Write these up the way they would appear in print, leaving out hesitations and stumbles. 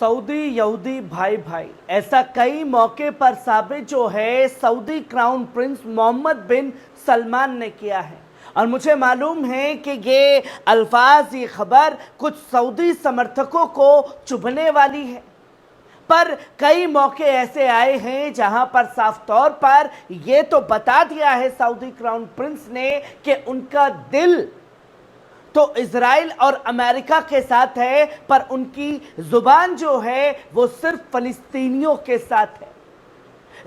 Saudi यहूदी भाई भाई, ऐसा कई मौके पर साबित जो है सऊदी क्राउन प्रिंस मोहम्मद बिन सलमान ने किया है। और मुझे मालूम है कि ये अल्फाज, ये खबर कुछ सऊदी समर्थकों को चुभने वाली है, पर कई मौके ऐसे आए हैं जहां पर साफ तौर पर यह तो बता दिया है सऊदी क्राउन प्रिंस ने कि उनका दिल तो इजराइल और अमेरिका के साथ है, पर उनकी जुबान जो है वो सिर्फ फलस्तीनियों के साथ है।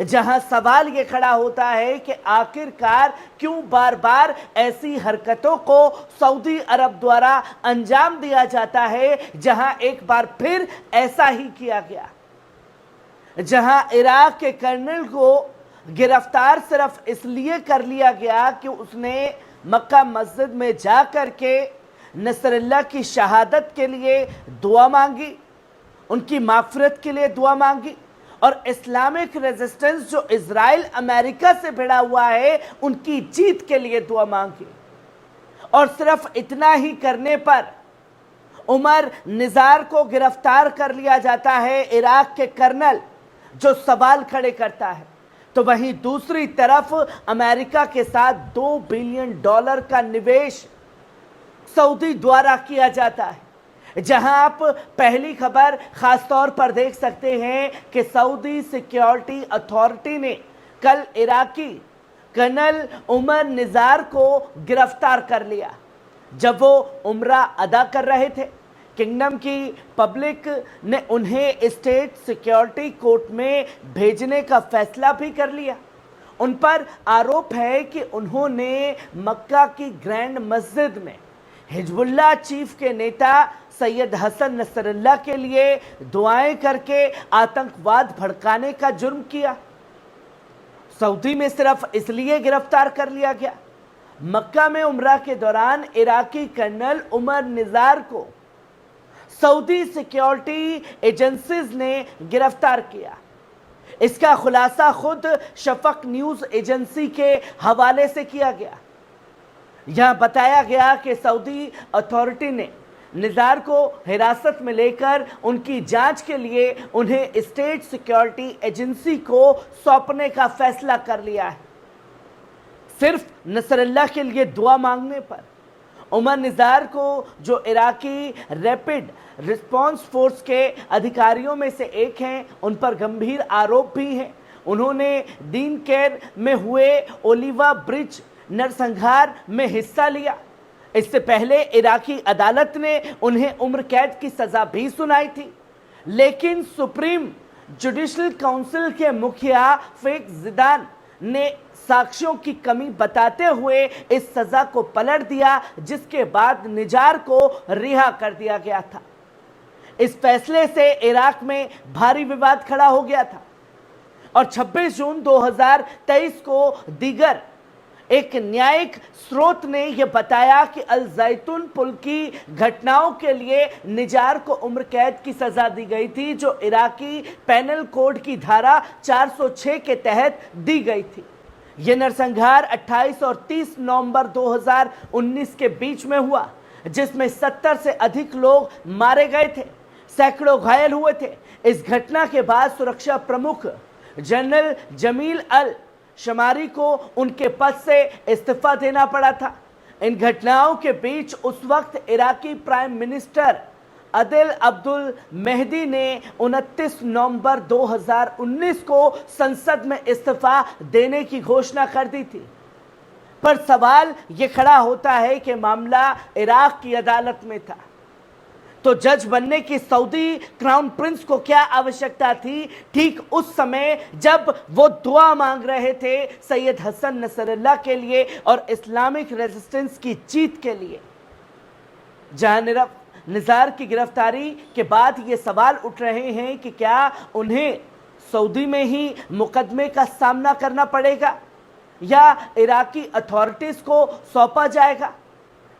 जहां सवाल ये खड़ा होता है कि आखिरकार क्यों बार बार ऐसी हरकतों को सऊदी अरब द्वारा अंजाम दिया जाता है, जहां एक बार फिर ऐसा ही किया गया, जहां इराक के कर्नल को गिरफ्तार सिर्फ इसलिए कर लिया गया कि उसने मक्का मस्जिद में जा करके नसरल्लाह की शहादत के लिए दुआ मांगी, उनकी मागफिरत के लिए दुआ मांगी, और इस्लामिक रेजिस्टेंस जो इजराइल अमेरिका से भिड़ा हुआ है उनकी जीत के लिए दुआ मांगी। और सिर्फ इतना ही करने पर उमर निजार को गिरफ्तार कर लिया जाता है, इराक के कर्नल जो सवाल खड़े करता है। तो वहीं दूसरी तरफ अमेरिका के साथ $2 बिलियन का निवेश सऊदी द्वारा किया जाता है, जहां आप पहली खबर खास तौर पर देख सकते हैं कि सऊदी सिक्योरिटी अथॉरिटी ने कल इराकी कर्नल उमर निजार को गिरफ्तार कर लिया जब वो उम्रा अदा कर रहे थे। किंगडम की पब्लिक ने उन्हें स्टेट सिक्योरिटी कोर्ट में भेजने का फैसला भी कर लिया। उन पर आरोप है कि उन्होंने मक्का की ग्रैंड मस्जिद में हिजबुल्लाह चीफ के नेता सैयद हसन नसरल्लाह के लिए दुआएं करके आतंकवाद भड़काने का जुर्म किया। सऊदी में सिर्फ इसलिए गिरफ्तार कर लिया गया। मक्का में उम्रा के दौरान इराकी कर्नल उमर निजार को सऊदी सिक्योरिटी एजेंसीज ने गिरफ्तार किया। इसका खुलासा खुद शफक न्यूज एजेंसी के हवाले से किया गया। यहां बताया गया कि सऊदी अथॉरिटी ने निजार को हिरासत में लेकर उनकी जांच के लिए उन्हें स्टेट सिक्योरिटी एजेंसी को सौंपने का फैसला कर लिया है। सिर्फ नसरल्लाह के लिए दुआ मांगने पर उमर निजार को, जो इराकी रैपिड रिस्पांस फोर्स के अधिकारियों में से एक हैं, उन पर गंभीर आरोप भी हैं। उन्होंने दीन केर में हुए ओलिवा ब्रिज नरसंहार में हिस्सा लिया। इससे पहले इराकी अदालत ने उन्हें उम्र कैद की सजा भी सुनाई थी, लेकिन सुप्रीम जुडिशल काउंसिल के मुखिया फेक जिदान ने साक्ष्यों की कमी बताते हुए इस सजा को पलट दिया, जिसके बाद निजार को रिहा कर दिया गया था। इस फैसले से इराक में भारी विवाद खड़ा हो गया था और 26 जून 2023 को दीगर एक न्यायिक स्रोत ने यह बताया कि अल जैतून पुल की घटनाओं के लिए निजार को उम्र कैद की सजा दी गई थी, जो इराकी पैनल कोड की धारा 406 के तहत दी गई थी। यह नरसंहार 28 और 30 नवंबर 2019 के बीच में हुआ, जिसमें 70 से अधिक लोग मारे गए थे, सैकड़ों घायल हुए थे। इस घटना के बाद सुरक्षा प्रमुख जनरल जमील अल शमारी को उनके पद से इस्तीफा देना पड़ा था। इन घटनाओं के बीच उस वक्त इराकी प्राइम मिनिस्टर अदिल अब्दुल मेहदी ने 29 नवंबर 2019 को संसद में इस्तीफा देने की घोषणा कर दी थी। पर सवाल ये खड़ा होता है कि मामला इराक की अदालत में था, तो जज बनने की सऊदी क्राउन प्रिंस को क्या आवश्यकता थी ठीक उस समय जब वो दुआ मांग रहे थे सैयद हसन नसरल्लाह के लिए और इस्लामिक रेजिस्टेंस की जीत के लिए। जहां निजार की गिरफ्तारी के बाद ये सवाल उठ रहे हैं कि क्या उन्हें सऊदी में ही मुकदमे का सामना करना पड़ेगा या इराकी अथॉरिटीज को सौंपा जाएगा।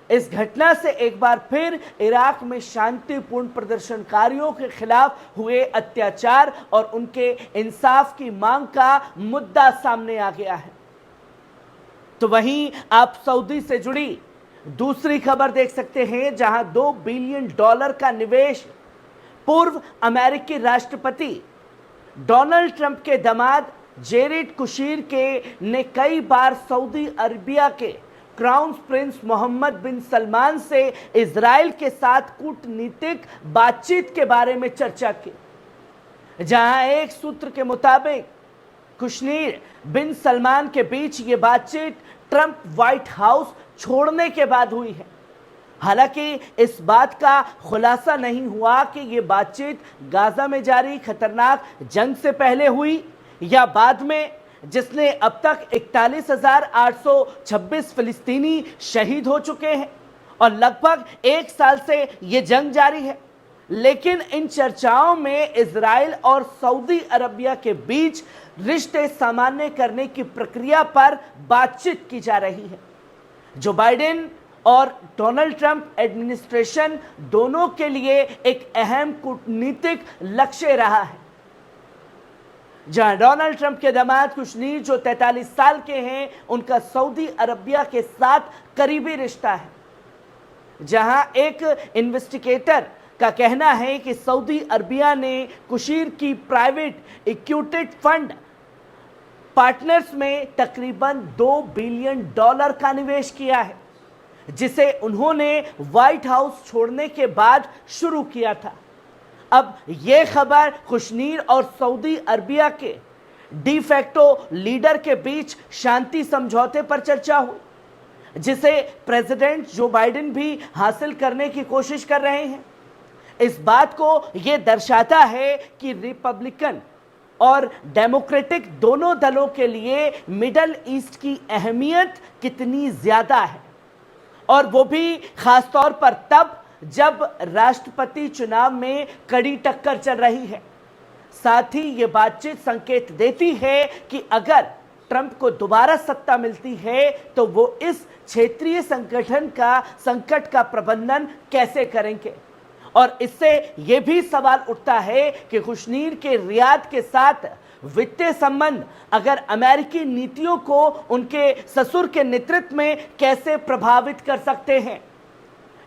इस घटना से एक बार फिर इराक में शांतिपूर्ण प्रदर्शनकारियों के खिलाफ हुए अत्याचार और उनके इंसाफ की मांग का मुद्दा सामने आ गया है। तो वहीं आप सऊदी से जुड़ी दूसरी खबर देख सकते हैं, जहां $2 बिलियन का निवेश पूर्व अमेरिकी राष्ट्रपति डोनाल्ड ट्रंप के दामाद जेरेड कुशीर ने कई बार सऊदी अरबिया के क्राउन प्रिंस मोहम्मद बिन सलमान से इजराइल के साथ कूटनीतिक बातचीत के बारे में चर्चा की, जहां एक सूत्र के मुताबिक कुशनीर बिन सलमान के बीच ये बातचीत ट्रंप व्हाइट हाउस छोड़ने के बाद हुई है। हालांकि इस बात का खुलासा नहीं हुआ कि ये बातचीत गाजा में जारी खतरनाक जंग से पहले हुई या बाद में, जिसने अब तक 41,826 फिलिस्तीनी शहीद हो चुके हैं और लगभग 1 साल से ये जंग जारी है। लेकिन इन चर्चाओं में इजराइल और सऊदी अरबिया के बीच रिश्ते सामान्य करने की प्रक्रिया पर बातचीत की जा रही है, जो बाइडेन और डोनाल्ड ट्रंप एडमिनिस्ट्रेशन दोनों के लिए एक अहम कूटनीतिक लक्ष्य रहा है। जहां डोनाल्ड ट्रंप के दामाद कुशनीर, जो 43 साल के हैं, उनका सऊदी अरबिया के साथ करीबी रिश्ता है। जहां एक इन्वेस्टिगेटर का कहना है कि सऊदी अरबिया ने कुशीर की प्राइवेट इक्विटी फंड पार्टनर्स में तकरीबन $2 बिलियन का निवेश किया है, जिसे उन्होंने व्हाइट हाउस छोड़ने के बाद शुरू किया था। अब यह खबर कुशनीर और सऊदी अरबिया के डिफैक्टो लीडर के बीच शांति समझौते पर चर्चा हुई, जिसे प्रेसिडेंट जो बाइडेन भी हासिल करने की कोशिश कर रहे हैं। इस बात को यह दर्शाता है कि रिपब्लिकन और डेमोक्रेटिक दोनों दलों के लिए मिडल ईस्ट की अहमियत कितनी ज्यादा है, और वो भी खासतौर पर तब जब राष्ट्रपति चुनाव में कड़ी टक्कर चल रही है। साथ ही ये बातचीत संकेत देती है कि अगर ट्रंप को दोबारा सत्ता मिलती है तो वो इस क्षेत्रीय संकट का प्रबंधन कैसे करेंगे। और इससे यह भी सवाल उठता है कि कुशनीर के रियाद के साथ वित्तीय संबंध अगर अमेरिकी नीतियों को उनके ससुर के नेतृत्व में कैसे प्रभावित कर सकते हैं।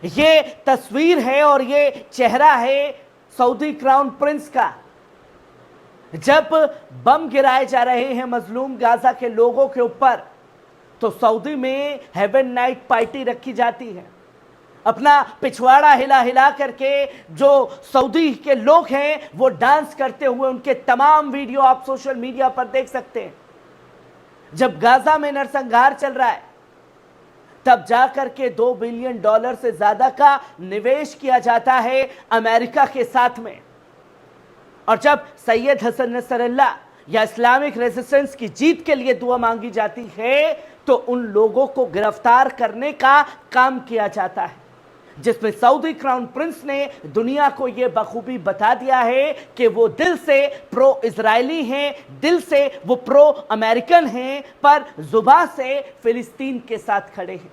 ये तस्वीर है और ये चेहरा है सऊदी क्राउन प्रिंस का, जब बम गिराए जा रहे हैं मजलूम गाजा के लोगों के ऊपर, तो सऊदी में हेवन नाइट पार्टी रखी जाती है। अपना पिछवाड़ा हिला हिला करके जो सऊदी के लोग हैं वो डांस करते हुए, उनके तमाम वीडियो आप सोशल मीडिया पर देख सकते हैं। जब गाजा में नरसंहार चल रहा है तब जाकर के $2 बिलियन से ज्यादा का निवेश किया जाता है अमेरिका के साथ में। और जब सैयद हसन नसरल्लाह या इस्लामिक रेजिस्टेंस की जीत के लिए दुआ मांगी जाती है तो उन लोगों को गिरफ्तार करने का काम किया जाता है, जिसमें सऊदी क्राउन प्रिंस ने दुनिया को यह बखूबी बता दिया है कि वो दिल से प्रो इजरायली हैं, दिल से वो प्रो अमेरिकन हैं, पर जुबान से फिलिस्तीन के साथ खड़े हैं।